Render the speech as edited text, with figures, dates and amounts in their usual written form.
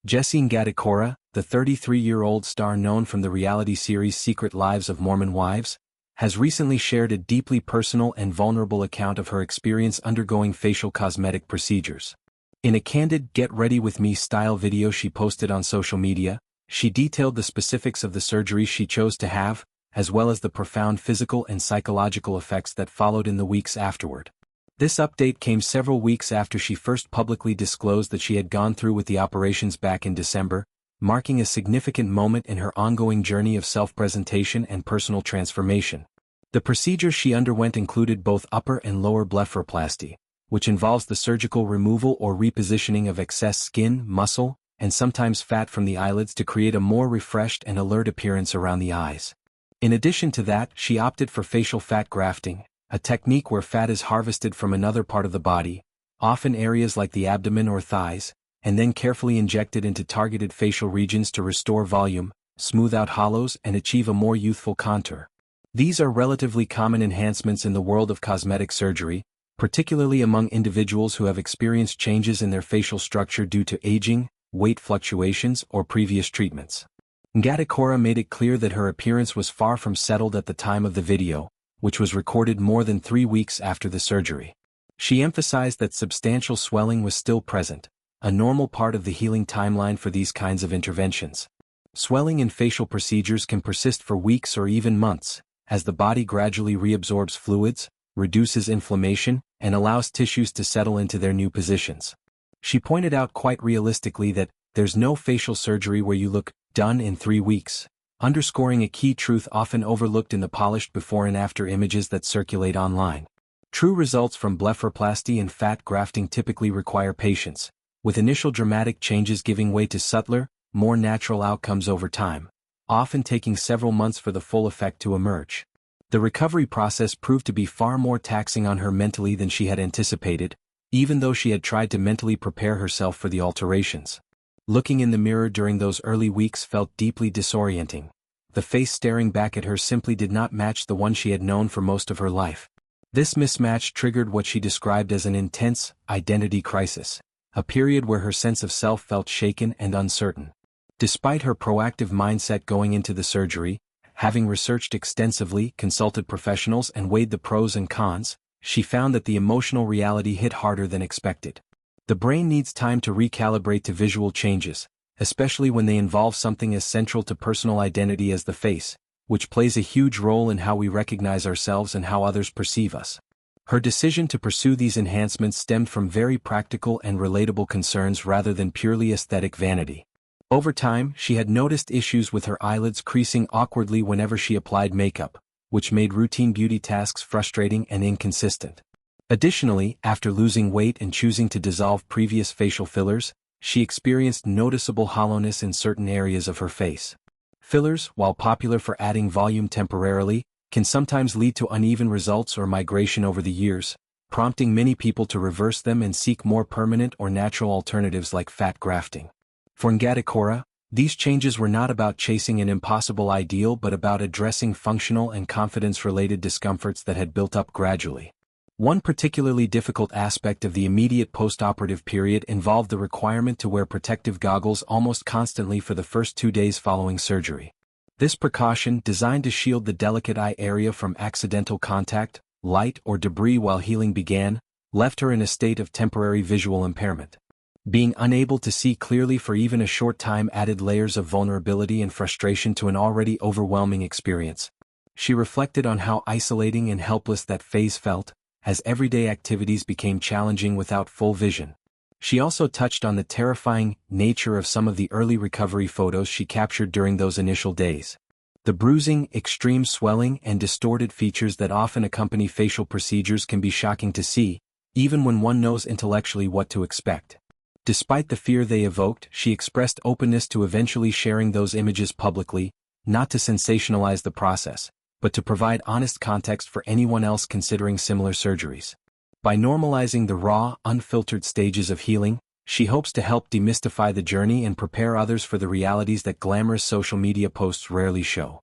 Jessi Ngatikaura, the 33-year-old star known from the reality series Secret Lives of Mormon Wives, has recently shared a deeply personal and vulnerable account of her experience undergoing facial cosmetic procedures. In a candid "Get Ready With Me" style video she posted on social media, she detailed the specifics of the surgery she chose to have, as well as the profound physical and psychological effects that followed in the weeks afterward. This update came several weeks after she first publicly disclosed that she had gone through with the operations back in December, marking a significant moment in her ongoing journey of self-presentation and personal transformation. The procedures she underwent included both upper and lower blepharoplasty, which involves the surgical removal or repositioning of excess skin, muscle, and sometimes fat from the eyelids to create a more refreshed and alert appearance around the eyes. In addition to that, she opted for facial fat grafting, a technique where fat is harvested from another part of the body, often areas like the abdomen or thighs, and then carefully injected into targeted facial regions to restore volume, smooth out hollows, and achieve a more youthful contour. These are relatively common enhancements in the world of cosmetic surgery, particularly among individuals who have experienced changes in their facial structure due to aging, weight fluctuations, or previous treatments. Ngatikaura made it clear that her appearance was far from settled at the time of the video, which was recorded more than 3 weeks after the surgery. She emphasized that substantial swelling was still present, a normal part of the healing timeline for these kinds of interventions. Swelling in facial procedures can persist for weeks or even months, as the body gradually reabsorbs fluids, reduces inflammation, and allows tissues to settle into their new positions. She pointed out quite realistically that there's no facial surgery where you look done in 3 weeks, underscoring a key truth often overlooked in the polished before and after images that circulate online. True results from blepharoplasty and fat grafting typically require patience, with initial dramatic changes giving way to subtler, more natural outcomes over time, often taking several months for the full effect to emerge. The recovery process proved to be far more taxing on her mentally than she had anticipated, even though she had tried to mentally prepare herself for the alterations. Looking in the mirror during those early weeks felt deeply disorienting. The face staring back at her simply did not match the one she had known for most of her life. This mismatch triggered what she described as an intense identity crisis, a period where her sense of self felt shaken and uncertain. Despite her proactive mindset going into the surgery, having researched extensively, consulted professionals, and weighed the pros and cons, she found that the emotional reality hit harder than expected. The brain needs time to recalibrate to visual changes, especially when they involve something as central to personal identity as the face, which plays a huge role in how we recognize ourselves and how others perceive us. Her decision to pursue these enhancements stemmed from very practical and relatable concerns rather than purely aesthetic vanity. Over time, she had noticed issues with her eyelids creasing awkwardly whenever she applied makeup, which made routine beauty tasks frustrating and inconsistent. Additionally, after losing weight and choosing to dissolve previous facial fillers, she experienced noticeable hollowness in certain areas of her face. Fillers, while popular for adding volume temporarily, can sometimes lead to uneven results or migration over the years, prompting many people to reverse them and seek more permanent or natural alternatives like fat grafting. For Ngatikaura, these changes were not about chasing an impossible ideal but about addressing functional and confidence-related discomforts that had built up gradually. One particularly difficult aspect of the immediate post-operative period involved the requirement to wear protective goggles almost constantly for the first 2 days following surgery. This precaution, designed to shield the delicate eye area from accidental contact, light, or debris while healing began, left her in a state of temporary visual impairment. Being unable to see clearly for even a short time added layers of vulnerability and frustration to an already overwhelming experience. She reflected on how isolating and helpless that phase felt, as everyday activities became challenging without full vision. She also touched on the terrifying nature of some of the early recovery photos she captured during those initial days. The bruising, extreme swelling, and distorted features that often accompany facial procedures can be shocking to see, even when one knows intellectually what to expect. Despite the fear they evoked, she expressed openness to eventually sharing those images publicly, not to sensationalize the process, but to provide honest context for anyone else considering similar surgeries. By normalizing the raw, unfiltered stages of healing, she hopes to help demystify the journey and prepare others for the realities that glamorous social media posts rarely show.